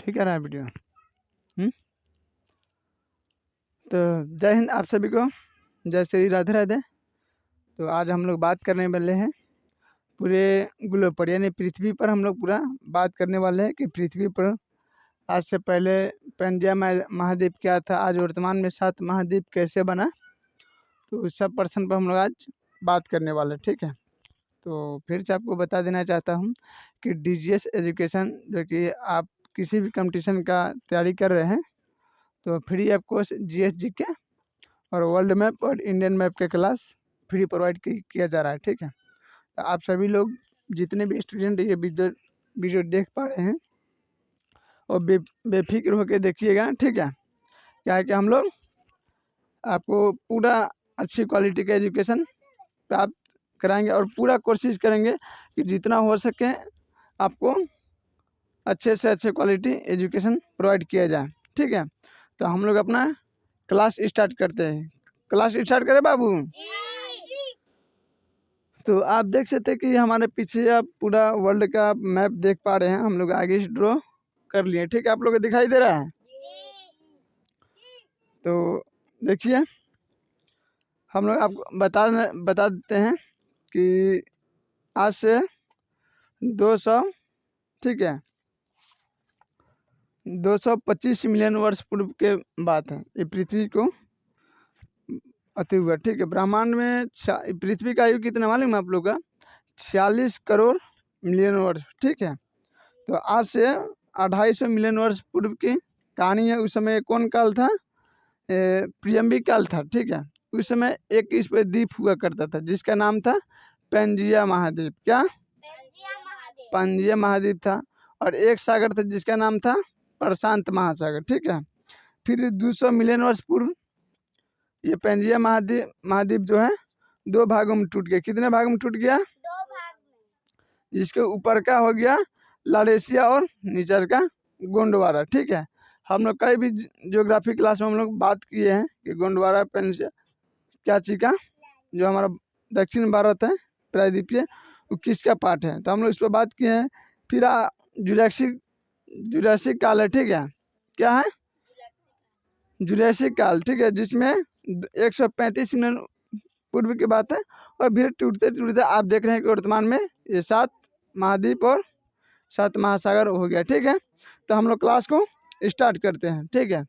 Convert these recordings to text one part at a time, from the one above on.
ठीक है ना वीडियो। तो जय हिंद आप सभी को, जय श्री राधे राधे। तो आज हम लोग बात करने वाले हैं पूरे ग्लोब पर, यानी पृथ्वी पर हम लोग पूरा बात करने वाले हैं कि पृथ्वी पर आज से पहले पंजाब महाद्वीप क्या था, आज वर्तमान में 7 महाद्वीप कैसे बना, तो उस सब पर्सन पर हम लोग आज बात करने वाले हैं। ठीक है, तो फिर से आपको बता देना चाहता हूँ कि डीजीएस एजुकेशन, जो कि आप किसी भी कंपटीशन का तैयारी कर रहे हैं, तो free of course GS GK और वर्ल्ड मैप और इंडियन मैप के क्लास फ्री प्रोवाइड किया जा रहा है। ठीक है, तो आप सभी लोग जितने भी स्टूडेंट ये वीडियो देख पा रहे हैं और बेफिक्र होकर देखिएगा। ठीक है, क्या है कि हम लोग आपको पूरा अच्छी क्वालिटी का एजुकेशन प्राप्त कराएंगे और पूरा कोशिश करेंगे कि जितना हो सके आपको अच्छे से अच्छे क्वालिटी एजुकेशन प्रोवाइड किया जाए। ठीक है, तो हम लोग अपना क्लास स्टार्ट करते हैं। क्लास स्टार्ट करें बाबू? तो आप देख सकते हैं कि हमारे पीछे आप पूरा वर्ल्ड का मैप देख पा रहे हैं, हम लोग आगे से ड्रॉ कर लिए। ठीक है, आप लोग को दिखाई दे रहा है? तो देखिए, हम लोग आपको बता देते हैं कि आज से 200, ठीक है, 225 मिलियन वर्ष पूर्व के बात है, ये पृथ्वी को अति हुआ। ठीक है, ब्रह्मांड में पृथ्वी का आयु कितना मालूम है आप लोग का? 46 करोड़ मिलियन वर्ष। ठीक है, तो आज से 250 मिलियन वर्ष पूर्व की कहानी है। उस समय कौन काल था? प्रियम्बिक काल था। ठीक है, उस समय एक इस पर द्वीप हुआ करता था जिसका नाम था पेंजिया महाद्वीप। क्या? पेंजिया महाद्वीप था। और एक सागर था जिसका नाम था प्रशांत महासागर। ठीक है, फिर 200 मिलियन वर्ष पूर्व ये पेंजिया महाद्वीप जो है 2 भागों में टूट गया। कितने भागों में टूट गया? 2 भाग में। जिसके ऊपर का हो गया लाड़ेसिया और नीचे का गोंडवाना। ठीक है, हम लोग कई भी ज्योग्राफी क्लास में हम लोग बात किए हैं कि गोंडवाना पेंजिया क्या चीज का, जो हमारा दक्षिण भारत है प्रायद्वीपीय, वो किसका पार्ट है, तो हम लोग इस पर बात किए हैं। फिर जुरासिक काल है। ठीक है, क्या है? जुरासिक काल। ठीक है, जिसमें 135 मिलियन पूर्व की बात है। और फिर टूटते टूटते आप देख रहे हैं कि वर्तमान में ये 7 महाद्वीप और 7 महासागर हो गया। ठीक है, तो हम लोग क्लास को स्टार्ट करते हैं। ठीक है,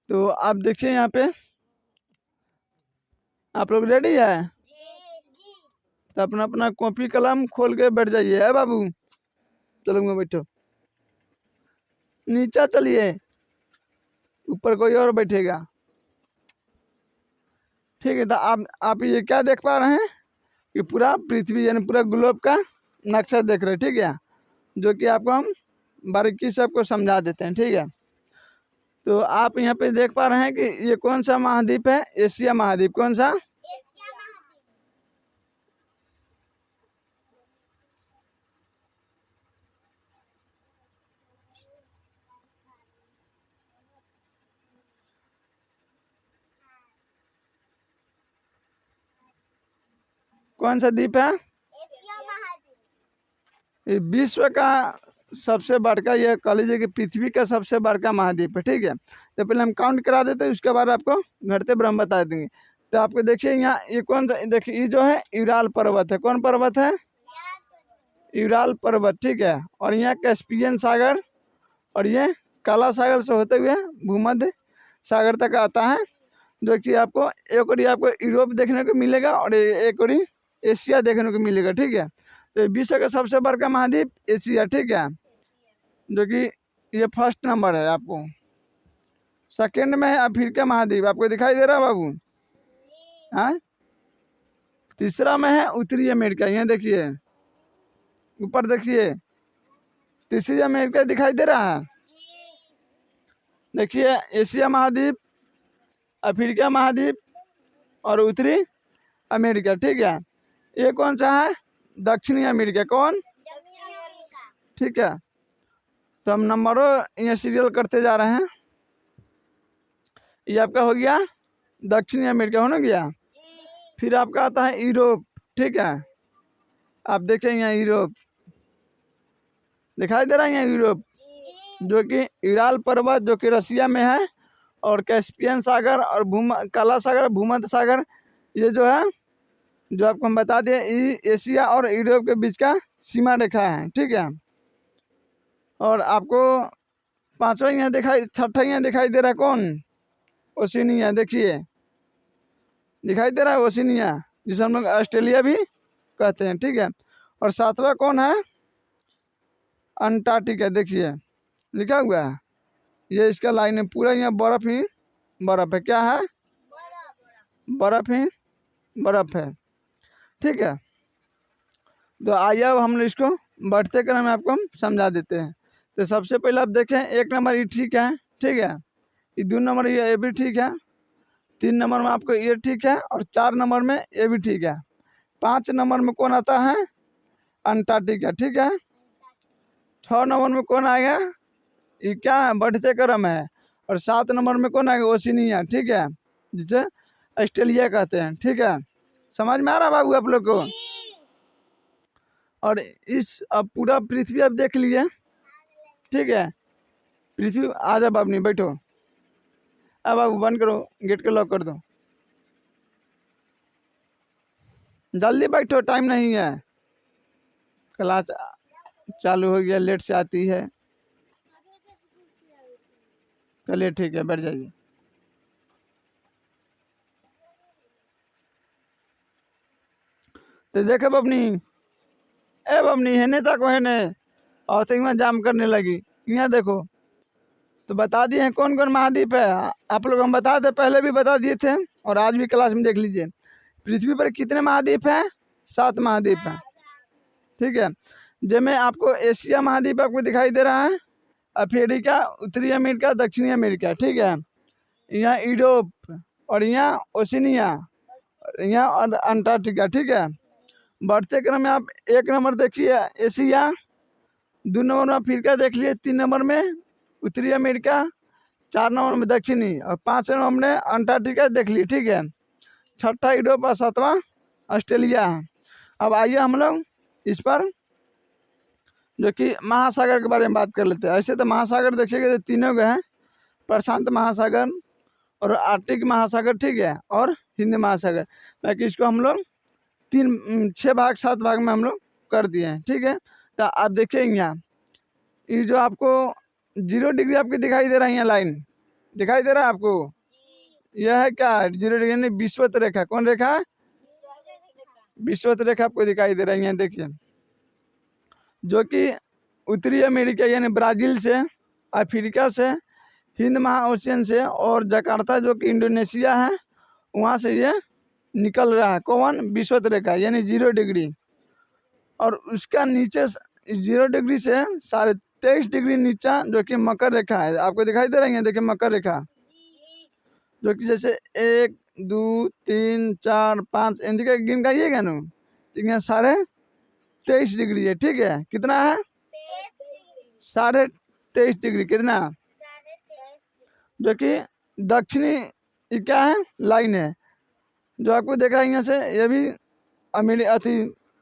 तो आप देखिए यहाँ पे आप लोग रेडी है? तो अपना अपना कॉपी कलम खोल के बैठ जाइए। है बाबू? चलो बैठो, नीचा चलिए, ऊपर कोई और बैठेगा। ठीक है, तो आप ये क्या देख पा रहे हैं कि पूरा पृथ्वी यानी पूरा ग्लोब का नक्शा देख रहे हैं। ठीक है, जो कि आपको हम बारीकी से आपको समझा देते हैं। ठीक है, तो आप यहाँ पे देख पा रहे हैं कि ये कौन सा महाद्वीप है? एशिया महाद्वीप। कौन सा? एशिया महाद्वीप। कौन सा द्वीप है? एशिया महाद्वीप। ये विश्व का सबसे बड़का, ये कह लीजिए कि पृथ्वी का सबसे बड़का महाद्वीप है। ठीक है, तो पहले हम काउंट करा देते हैं, उसके बाद आपको घटते ब्रह्म बता देंगे। तो आपको देखिए यहाँ ये कौन सा, देखिए ये जो है यूराल पर्वत है। कौन पर्वत है? यूराल पर्वत। ठीक है, और यहाँ कैस्पियन सागर और ये काला सागर से होते हुए भूमध्य सागर तक आता है, जो कि आपको एक और आपको यूरोप देखने को मिलेगा और एक और एशिया देखने को मिलेगा। ठीक है, तो विश्व का सबसे बड़का महाद्वीप एशिया। ठीक है, जो कि ये फर्स्ट नंबर है। आपको सेकंड में है अफ्रीका महाद्वीप, आपको दिखाई दे रहा है बाबू? हाँ, तीसरा में है उत्तरी अमेरिका। यहाँ देखिए, ऊपर देखिए, तीसरी अमेरिका दिखाई दे रहा है। देखिए, एशिया महाद्वीप, अफ्रीका महाद्वीप और उत्तरी अमेरिका। ठीक है, ये कौन सा है? दक्षिणी अमेरिका। कौन? दक्षिण अमेरिका। ठीक है, तो हम नंबरों यहाँ सीरियल करते जा रहे हैं। ये आपका हो गया दक्षिणी अमेरिका, हो ना गया। फिर आपका आता है यूरोप। ठीक है, आप देखें यहाँ यूरोप दिखाई दे रहा है, यहाँ यूरोप। जो कि इराल पर्वत जो कि रसिया में है, और कैस्पियन सागर और काला सागर, भूमध्य सागर, ये जो है जो आपको हम बता दें एशिया और यूरोप के बीच का सीमा रेखा है। ठीक है, और आपको पांचवा यहाँ छठा यहाँ दिखाई दे रहा है कौन? ओशिनिया। देखिए दिखाई दे रहा है ओशिनिया, जिसे हम लोग ऑस्ट्रेलिया भी कहते हैं। ठीक है, और सातवां कौन है? अंटार्कटिका। देखिए लिखा हुआ है, ये इसका लाइन है पूरा, यहाँ बर्फ ही बर्फ है। क्या है? बर्फ ही बर्फ है। ठीक है, तो आइए अब हम इसको बढ़ते क्रम में आपको हम समझा देते हैं। तो सबसे पहले आप देखें, 1 नंबर ये ठीक है। ठीक है, ये 2 नंबर ये भी ठीक है, 3 नंबर में आपको ये ठीक है, और 4 नंबर में ये भी ठीक है। 5 नंबर में कौन आता है? अंटार्कटिका। ठीक है, 6 नंबर में कौन आएगा? ये क्या है? बढ़ते क्रम है। और 7 नंबर में कौन आएगा? ओशिनिया। ठीक है, जिसे ऑस्ट्रेलिया कहते हैं। ठीक है, समझ में आ रहा बाबू आप लोग को? और इस अब पूरा पृथ्वी अब देख लिए। ठीक है, पृथ्वी आ जा बाबू, नहीं बैठो। अब बाबू बंद करो, गेट के लॉक कर दो, जल्दी बैठो, टाइम नहीं है, क्लास चालू हो गया, लेट से आती है। चलिए ठीक है, बैठ जाइए। तो देखे बबनी, ए बबनी हेने तक हेने, और तो यहाँ जाम करने लगी। यहाँ देखो, तो बता दिए हैं कौन कौन महाद्वीप है। आप लोग हम बता दे, पहले भी बता दिए थे, और आज भी क्लास में देख लीजिए। पृथ्वी पर कितने महाद्वीप हैं? 7 महाद्वीप हैं। ठीक है, जिनमें आपको एशिया महाद्वीप आपको दिखाई दे रहा है, अफ्रीका, उत्तरी अमेरिका, दक्षिणी अमेरिका। ठीक है, यहाँ यूरोप, और यहाँ ओशिनिया, यहाँ और अंटार्कटिका। ठीक है, बढ़ते क्रम में आप 1 नंबर देखिए एशिया, 2 नंबर में अफ्रीका देख लिए, 3 नंबर में उत्तरी अमेरिका, 4 नंबर में दक्षिणी, और 5 नंबर में अंटार्कटिका देख लिए। ठीक है, छठा यूरोप और 7वां ऑस्ट्रेलिया है। अब आइए हम लोग इस पर जो कि महासागर के बारे में बात कर लेते हैं। ऐसे तो महासागर देखिएगा तो 3 गए हैं, प्रशांत महासागर और आर्कटिक महासागर। ठीक है, और हिंद महासागर। ताकि इसको हम लोग 6 भाग 7 भाग में हम लोग कर दिए हैं। ठीक है, तो आप देखिए यहाँ ये जो आपको 0 डिग्री आपकी दिखाई दे रहा है, यहाँ लाइन दिखाई दे रहा है आपको, यह है क्या? 0 डिग्री यानी विषुवत रेखा। कौन रेखा? विषुवत रेखा आपको दिखाई दे रहा है। यहाँ देखिए, जो कि उत्तरी अमेरिका यानी ब्राज़ील से, अफ्रीका से, हिंद महाओशियन से, और जकार्ता जो कि इंडोनेशिया है, वहाँ से ये निकल रहा है। कौन? विषुवत रेखा यानी 0 डिग्री। और उसका नीचे 0 डिग्री से 23.5 डिग्री नीचा जो कि मकर रेखा है, आपको दिखाई दे रही है। देखिए मकर रेखा, जो कि जैसे 1 2 3 4 5 इनके गिन गाइएगा ना, तो यहाँ 23.5 डिग्री है। ठीक है, कितना है? 23.5 डिग्री। कितना? जो कि दक्षिणी क्या है? लाइन है, जो आपको देख रहा है यहाँ से। ये भी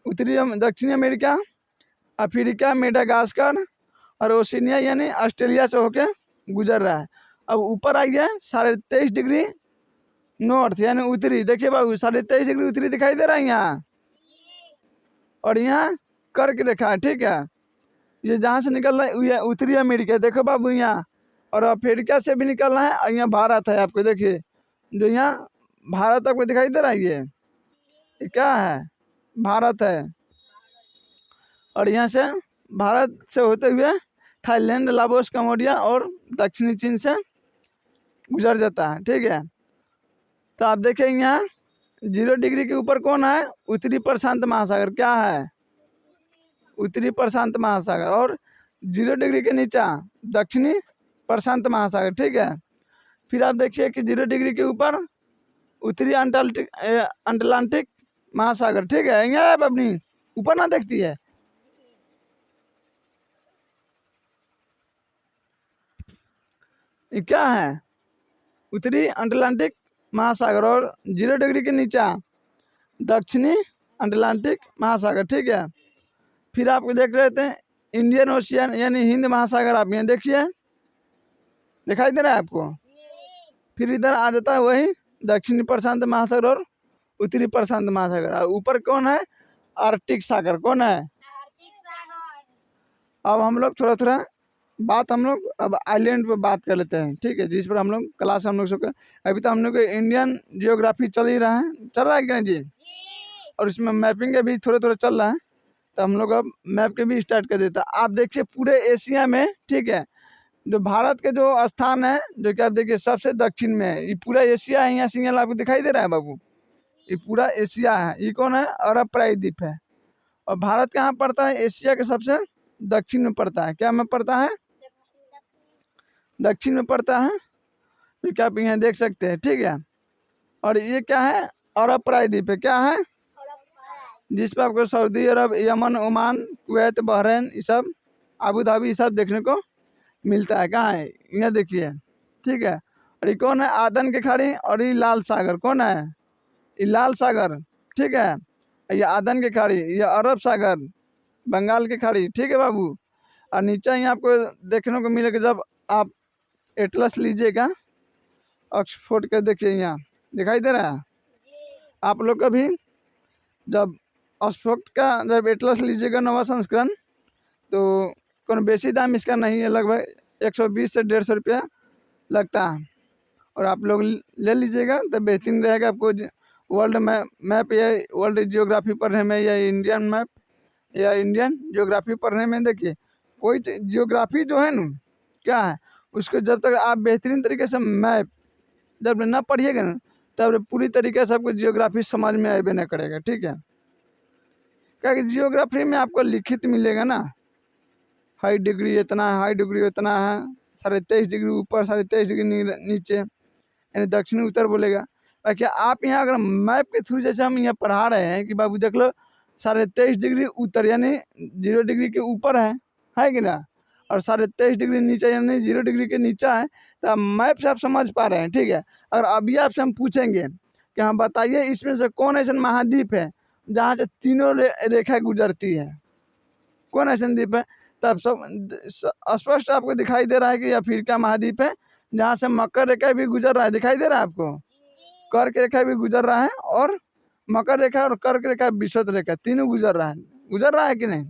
उत्तरी दक्षिणी अमेरिका, अफ्रीका, मेडागास्कर और ओशिनिया यानी ऑस्ट्रेलिया से होके गुजर रहा है। अब ऊपर आ गया 23.5 डिग्री नॉर्थ यानी उत्तरी। देखिए बाबू, 23.5 डिग्री उत्तरी दिखाई दे रहा है यहाँ, और यहाँ कर्क रेखा है। ठीक है, ये जहाँ से निकल रहा है ये उत्तरी अमेरिका। देखो बाबू यहाँ, और अफ्रीका से भी निकल रहा है, और यहाँ भारत है। आपको देखिए, जो यहाँ भारत आपको दिखाई दे रहा है, ये क्या है? भारत है। और यहाँ से भारत से होते हुए थाईलैंड, लाओस, कंबोडिया और दक्षिणी चीन से गुजर जाता है। ठीक है, तो आप देखें यहाँ 0 डिग्री के ऊपर कौन है? उत्तरी प्रशांत महासागर। क्या है? उत्तरी प्रशांत महासागर। और 0 डिग्री के नीचा दक्षिणी प्रशांत महासागर। ठीक है, फिर आप देखिए कि 0 डिग्री के ऊपर उत्तरी अटलांटिक महासागर। ठीक है, यहाँ आप अपनी ऊपर ना देखती है, ये क्या है? उत्तरी अटलांटिक महासागर। और 0 डिग्री के नीचा दक्षिणी अटलांटिक महासागर। ठीक है, फिर आपको देख रहे थे इंडियन ओशियन यानी हिंद महासागर आप यहाँ देखिए, दिखाई दे रहा है आपको। जी। फिर इधर आ जाता है वही दक्षिणी प्रशांत महासागर और उत्तरी प्रशांत महासागर। और ऊपर कौन है? आर्कटिक सागर। कौन है? आर्थिक सागर। अब हम लोग थोड़ा थोड़ा बात हम लोग अब आइलैंड पे बात कर लेते हैं, ठीक है, जिस पर हम लोग क्लास हम लोग सबका अभी तो हम लोग इंडियन जियोग्राफी चल ही रहा है, चल रहा है कि नहीं जी? जी। और इसमें मैपिंग का भी थोड़ा थोड़ा चल रहा है, तो हम लोग अब मैप के भी स्टार्ट कर देता है। आप देखिए पूरे एशिया में, ठीक है, जो भारत के जो स्थान है जो कि आप देखिए सबसे दक्षिण में है, ये पूरा एशिया है। यहाँ सिंगल आपको दिखाई दे रहा है बाबू, ये पूरा एशिया है। ये कौन है? अरब प्रायद्वीप है। और भारत कहाँ पड़ता है? एशिया के सबसे दक्षिण में पड़ता है। क्या में पड़ता है? दक्षिण में पड़ता है, जो कि आप यहाँ देख सकते हैं, ठीक है। और ये क्या है? अरब प्रायद्वीप है। क्या है? जिस पर आपको सऊदी अरब, यमन, ओमान, कुवैत, बहरीन, ये सब, अबू धाबी, ये सब देखने को मिलता है। कहाँ है? यहाँ देखिए, ठीक है। और ये कौन है? आदन की खाड़ी। और ये लाल सागर। कौन है? ये लाल सागर, ठीक है। ये आदन की खाड़ी, ये अरब सागर, बंगाल की खाड़ी, ठीक है बाबू। और नीचे यहाँ आपको देखने को मिलेगा, जब आप एटलस लीजिएगा ऑक्सफोर्ड का, देखिए यहाँ दिखाई दे रहा है आप लोग का भी। जब ऑक्सफोर्ड का जब एटलस लीजिएगा नवा संस्करण, तो कौन बेसी दाम इसका नहीं है, लगभग 120 से 150 रुपया लगता है। और आप लोग ले लीजिएगा तो बेहतरीन रहेगा आपको वर्ल्ड मैप या वर्ल्ड जियोग्राफी पढ़ने में, या इंडियन मैप या इंडियन जियोग्राफी पढ़ने में। देखिए कोई जियोग्राफी जो है ना, क्या है, उसको जब तक आप बेहतरीन तरीके से मैप जब ना पढ़िएगा ना, तब पूरी तरीके से आपको जियोग्राफी समझ में आए ना करेगा, ठीक है। क्या कि जियोग्राफी में आपको लिखित मिलेगा ना, हाई डिग्री इतना है, हाई डिग्री इतना है, 23.5 डिग्री ऊपर, 23.5 डिग्री नीचे, यानी दक्षिणी उत्तर बोलेगा। बाकी आप यहाँ अगर मैप के थ्रू जैसे हम यहाँ पढ़ा रहे हैं कि बाबू देख लो 23.5 डिग्री उत्तर यानी 0 डिग्री के ऊपर है कि ना, और 23.5 डिग्री नीचे यानी 0 डिग्री के नीचे है, तो मैप से आप समझ पा रहे हैं, ठीक है। अगर अभी आपसे हम पूछेंगे कि हाँ बताइए इसमें से कौन ऐसा महाद्वीप है जहाँ से तीनों रेखा गुजरती है, कौन ऐसा द्वीप है, तब सब स्पष्ट आपको दिखाई दे रहा है कि अफ्रीका महाद्वीप है, जहाँ से मकर रेखा भी गुजर रहा है। दिखाई दे रहा है आपको? कर्क रेखा भी गुजर रहा है, और मकर रेखा और कर्क रेखा, विषुवत रेखा, तीनों गुजर रहा है कि नहीं?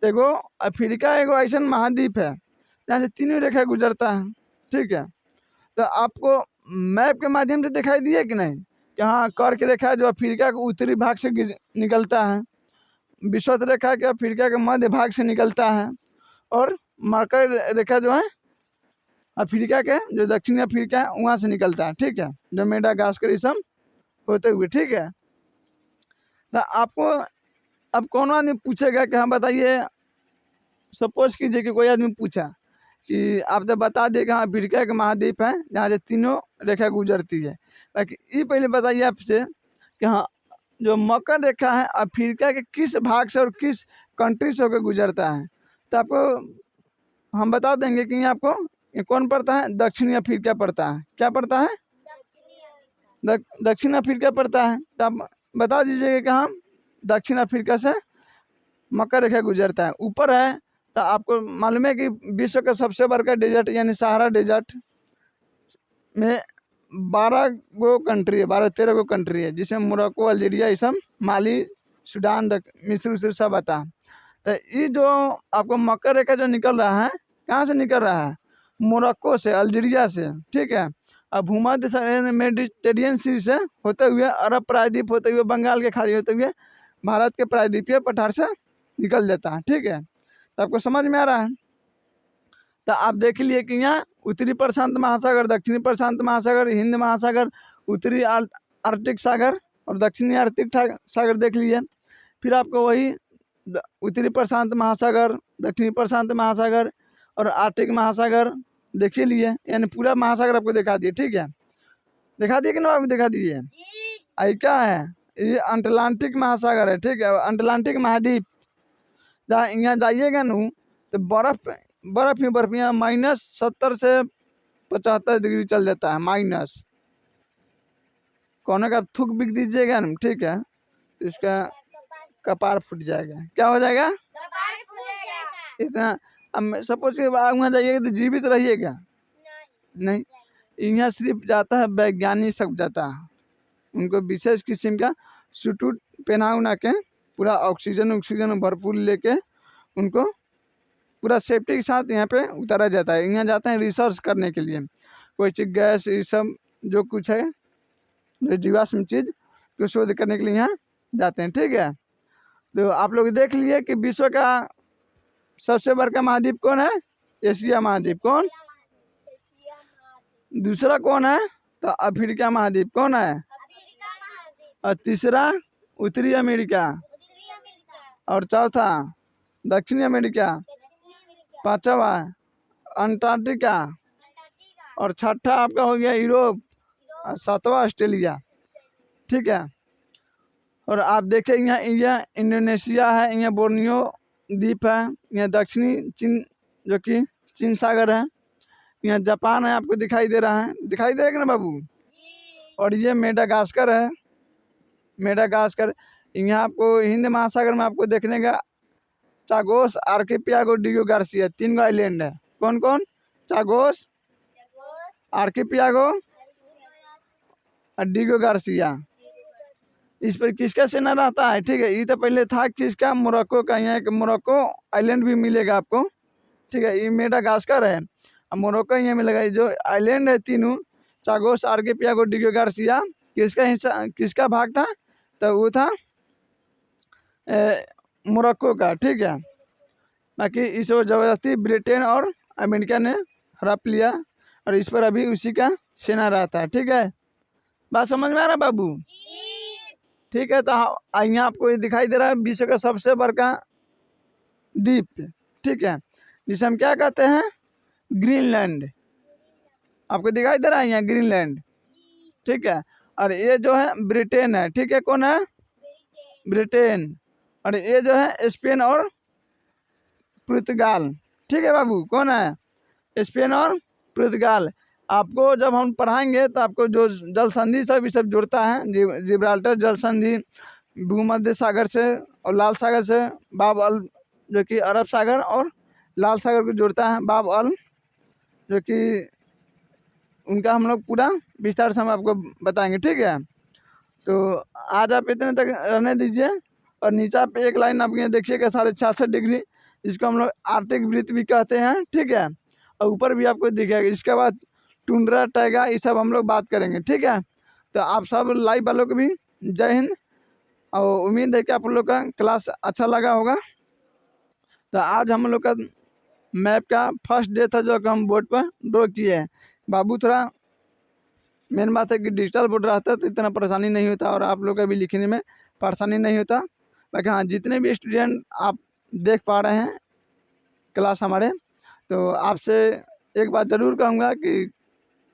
देखो अफ्रीका एगो ऐसा महाद्वीप है जहाँ से तीनों रेखा गुजरता है, ठीक है। तो आपको मैप के माध्यम से दिखाई दिए कि नहीं कि हाँ कर्क रेखा जो अफ्रीका के उत्तरी भाग से निकलता है, विषुवत रेखा के अफ्रीका के मध्य भाग से निकलता है, और मकर रेखा जो है अफ्रीका के जो दक्षिणी अफ्रीका है वहाँ से निकलता है, ठीक है, जो मेडागास्कर सब होते हुए, ठीक है। तो आपको अब कौन आदमी पूछेगा कि हाँ बताइए, सपोज कीजिए कि कोई आदमी पूछा कि आप तो बता दिए कि हाँ अफ्रीका के महाद्वीप है जहाँ से तीनों रेखा गुजरती है, बाकी ये पहले बताइए आपसे कि हाँ जो मकर रेखा है अफ्रीका के किस भाग से और किस कंट्री से होकर गुजरता है। तो आपको हम बता देंगे कि आपको ये कौन पड़ता है? दक्षिणी अफ्रीका पड़ता है। क्या पड़ता है? दक्षिण अफ्रीका पड़ता है। तो आप बता दीजिएगा कि हाँ दक्षिण अफ्रीका से मकर रेखा गुजरता है। ऊपर है तो आपको मालूम है कि विश्व का सबसे बड़का डेजर्ट यानी सहारा डेजर्ट में 12 गो कंट्री है, 12-13 गो कंट्री है, जिसमें मोरक्को, अल्जीरिया, ये सब, माली, सूडान, मिस्र सब आता है। तो ये जो आपको मकर रेखा जो निकल रहा है, कहाँ से निकल रहा है? मोरक्को से, अल्जीरिया से, ठीक है। अब भूमध्य मेडिटेरियन सी से होते हुए, अरब प्रायद्वीप होते हुए, बंगाल के खाड़ी होते हुए, भारत के प्रायद्वीपीय पठार से निकल जाता है, ठीक है। तो आपको समझ में आ रहा है? तो आप देख लिए कि यहाँ उत्तरी प्रशांत महासागर, दक्षिणी प्रशांत महासागर, हिंद महासागर, उत्तरी आर्कटिक सागर और दक्षिणी आर्कटिक सागर देख लिए। फिर आपको वही उत्तरी प्रशांत महासागर, दक्षिणी प्रशांत महासागर और आर्कटिक महासागर देखिए लिए, यानी पूरा महासागर आपको दिखा दिए, ठीक है। दिखा दिए कि ना? आपको दिखा दिए। आई क्या है? ये अटलांटिक महासागर है, ठीक है, अटलांटिक महाद्वीप। जहाँ यहाँ जाइएगा न तो बर्फ ही बर्फ, यहाँ -70 से 75 डिग्री चल जाता है, माइनस। कोने का थूक बिक दीजिएगा ना, ठीक है, इसका कपार फूट जाएगा। क्या हो जाएगा? इतना अब सपोज के वहाँ जाइएगा तो जीवित रहिएगा नहीं नहीं। यहाँ सिर्फ जाता है वैज्ञानिक सब जाता है, उनको विशेष किस्म का सूट वूट पहना उना के पूरा ऑक्सीजन भरपूर लेके उनको पूरा सेफ्टी के साथ यहाँ पे उतारा जाता है। यहाँ जाते हैं रिसर्च करने के लिए, कोई चीज़ गैस ये सब जो कुछ है जो जीवाश्म चीज़ को शोध करने के लिए यहाँ जाते हैं। ठीक है, तो आप लोग देख लिए कि विश्व का सबसे बड़का महाद्वीप कौन है? एशिया महाद्वीप। कौन? एशिया महाद्वीप, दूसरा कौन है? तो अफ्रीका महाद्वीप। कौन है? अफ्रीका महाद्वीप, और तीसरा उत्तरी अमेरिका, उत्तरी अमेरिका, और चौथा दक्षिणी अमेरिका, दक्षिणी अमेरिका, पांचवा अंटार्कटिका, अंटार्कटिका, और छठा आपका हो गया यूरोप, यूरोप, और सातवां ऑस्ट्रेलिया। ठीक है, और आप देखें यहाँ इंडोनेशिया है, यहाँ बोर्नियो द्वीप है, यहाँ दक्षिणी चीन जो कि चीन सागर है, यहाँ जापान है, आपको दिखाई दे रहा है, दिखाई देगा ना बाबू। जी, और ये मेडागास्कर है, मेडागास्कर। यहाँ आपको हिंद महासागर में आपको देखने का चागोस, आर्किपियागो, डिगो गार्सिया, 3 गो आइलैंड है। कौन कौन? चागोस, जगोस, आर्किपियागो और डिगो गार्सिया। इस पर किसका सेना रहता है? ठीक है, ये तो पहले था किसका? मोरक्को का। यहाँ एक मोरक्को आइलैंड भी मिलेगा आपको। ठीक है, ये मेडागास्कर है और मोरक्को यहाँ मिलेगा। ये जो आइलैंड है तीनों, चागोस, आर्किपियागो, डिगो गार्सिया, किसका हिस्सा, किसका भाग था? तो वो था मोरक्को का। ठीक है, बाकी इस ओर ज़बरदस्ती ब्रिटेन और अमेरिका ने हड़प लिया और इस पर अभी उसी का सेना रहता है। ठीक है, बात समझ में आ रहा है बाबू? जी, ठीक है, तो यहाँ आपको ये दिखाई दे रहा है विश्व का सबसे बड़का द्वीप। ठीक है, जिसे हम क्या कहते हैं? ग्रीनलैंड। आपको दिखाई दे रहा है यहाँ ग्रीनलैंड। ठीक है, और ये जो है ब्रिटेन है। ठीक है, कौन है? ब्रिटेन। और ये जो है स्पेन और पुर्तगाल। ठीक है बाबू, कौन है? स्पेन और पुर्तगाल। आपको जब हम पढ़ाएंगे तो आपको जो जल संधि सब ये सब जुड़ता है, जिब्राल्टर जल संधि भूमध्य सागर से और लाल सागर से, बाब अल जो कि अरब सागर और लाल सागर को जोड़ता है, बाब अल जो कि उनका हम लोग पूरा विस्तार से हम आपको बताएंगे। ठीक है, तो आज आप इतने तक रहने दीजिए। और नीचे पे एक लाइन आप ये देखिएगा 66.5 डिग्री, इसको हम लोग आर्टिक वृत्त भी कहते हैं। ठीक है, और ऊपर भी आपको दिखेगा। इसके बाद टुंड्रा, टैगा, ये सब हम लोग बात करेंगे। ठीक है, तो आप सब लाइव वालों को भी जय हिंद, और उम्मीद है कि आप लोग का क्लास अच्छा लगा होगा। तो आज हम लोग का मैप का फर्स्ट डे था जो कि हम बोर्ड पर ड्रॉ किए हैं। बाबू थोड़ा मेन बात है कि डिजिटल बोर्ड रहता है तो इतना परेशानी नहीं होता और आप लोग का भी लिखने में परेशानी नहीं होता। बाकी हाँ, जितने भी स्टूडेंट आप देख पा रहे हैं क्लास हमारे, तो आपसे एक बात ज़रूर कहूँगा कि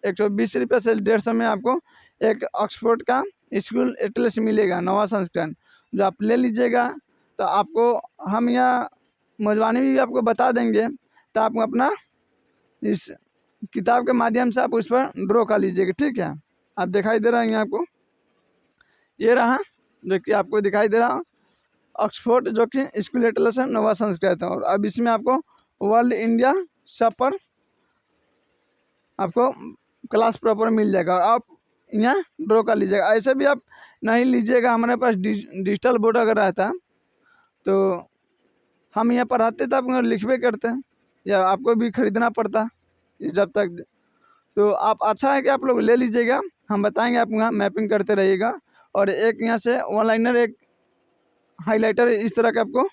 120 रुपये से 150 में आपको एक ऑक्सफोर्ड का स्कूल एटलस मिलेगा, नवा संस्करण, जो आप ले लीजिएगा। तो आपको हम यहाँ मौजवानी भी आपको बता देंगे, तो आप अपना इस किताब के माध्यम से आप उस पर ड्रॉ कर लीजिएगा। ठीक है, आप दिखाई दे रहा है आपको, ये रहा जो कि आपको दिखाई दे रहा ऑक्सफोर्ड जो कि स्कूल एटलस है, नवा संस्कृत है। और अब इसमें आपको वर्ल्ड इंडिया सब पर आपको क्लास प्रॉपर मिल जाएगा और आप यहाँ ड्रॉ कर लीजिएगा। ऐसे भी आप नहीं लीजिएगा, हमारे पास डिजिटल बोर्ड अगर रहता तो हम यहाँ पढ़ाते तो आप लिखवे करते हैं या आपको भी खरीदना पड़ता जब तक। तो आप अच्छा है कि आप लोग ले लीजिएगा, हम बताएंगे, आप यहाँ मैपिंग करते रहिएगा। और एक यहाँ से वन लाइनर, एक हाइलाइटर इस तरह का आपको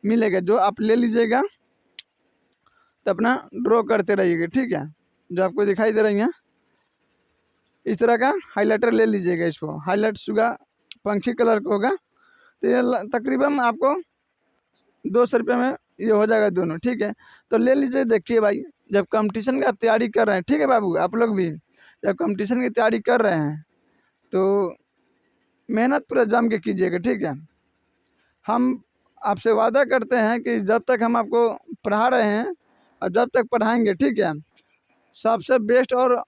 मिलेगा, जो आप ले लीजिएगा तो अपना ड्रॉ करते रहिएगा। ठीक है, जो आपको दिखाई दे रही है इस तरह का हाइलाइटर ले लीजिएगा। इसको हाईलाइट सुगा पंखी कलर का होगा, तो ये तकरीबन आपको 200 रुपये में ये हो जाएगा दोनों। ठीक है, तो ले लीजिए। देखिए भाई, जब कंपटीशन की आप तैयारी कर रहे हैं, ठीक है बाबू, आप लोग भी जब कंपटीशन की तैयारी कर रहे हैं तो मेहनत पूरा जम के कीजिएगा। ठीक है, हम आपसे वादा करते हैं कि जब तक हम आपको पढ़ा रहे हैं और जब तक पढ़ाएंगे, ठीक है, सबसे बेस्ट और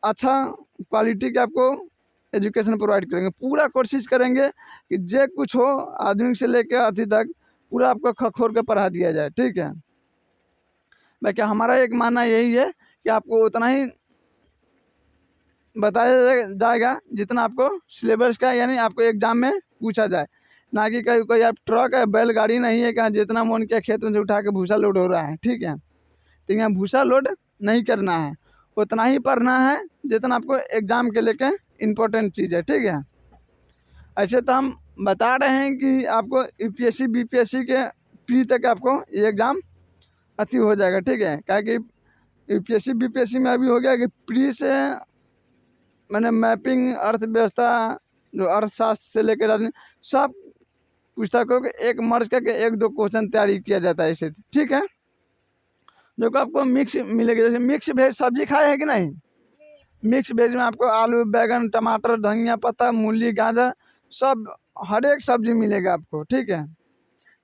अच्छा क्वालिटी के आपको एजुकेशन प्रोवाइड करेंगे। पूरा कोशिश करेंगे कि जो कुछ हो आधुनिक से लेकर अति तक पूरा आपको खखोर के पढ़ा दिया जाए। ठीक है, बाकी हमारा एक मानना यही है कि आपको उतना ही बताया जाएगा जितना आपको सिलेबस का यानी आपको एग्जाम में पूछा जाए, ना कि कहीं कोई आप ट्रक है बैलगाड़ी नहीं है कि जितना मन किया खेत में से उठा के भूसा लोड हो रहा है। ठीक है, तो यहाँ भूसा लोड नहीं करना है, उतना ही पढ़ना है जितना आपको एग्जाम के लेके इम्पोर्टेंट चीज़ है। ठीक है, ऐसे तो हम बता रहे हैं कि आपको यूपीएससी बीपीएससी के प्री तक आपको ये एग्ज़ाम अति हो जाएगा। ठीक है, क्या कि यूपीएससी बीपीएससी में अभी हो गया कि प्री से मैंने मैपिंग अर्थव्यवस्था जो अर्थशास्त्र से लेकर राजनीति सब पुस्तकों के एक मर्ज करके एक दो क्वेश्चन तैयारी किया जाता है इसे। ठीक है, जो कि आपको मिक्स मिलेगी, जैसे मिक्स वेज सब्जी खाए है कि नहीं, मिक्स वेज में आपको आलू बैगन टमाटर धनिया पत्ता मूली गाजर सब हर एक सब्जी मिलेगा आपको। ठीक है,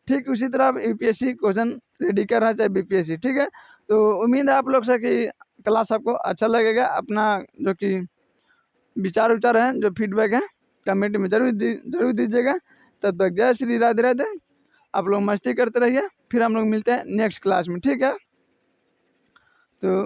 ठीक उसी तरह आप यूपीएससी क्वेश्चन रेडी कर रहा है चाहे बीपीएससी। ठीक है, तो उम्मीद है आप लोग से कि क्लास आपको अच्छा लगेगा। अपना जो कि विचार उचार हैं जो फीडबैक है कमेंट में जरूर दीजिएगा। तब तक जय श्री राधे राधे, आप लोग मस्ती करते रहिए, फिर हम लोग मिलते हैं नेक्स्ट क्लास में। ठीक है, तो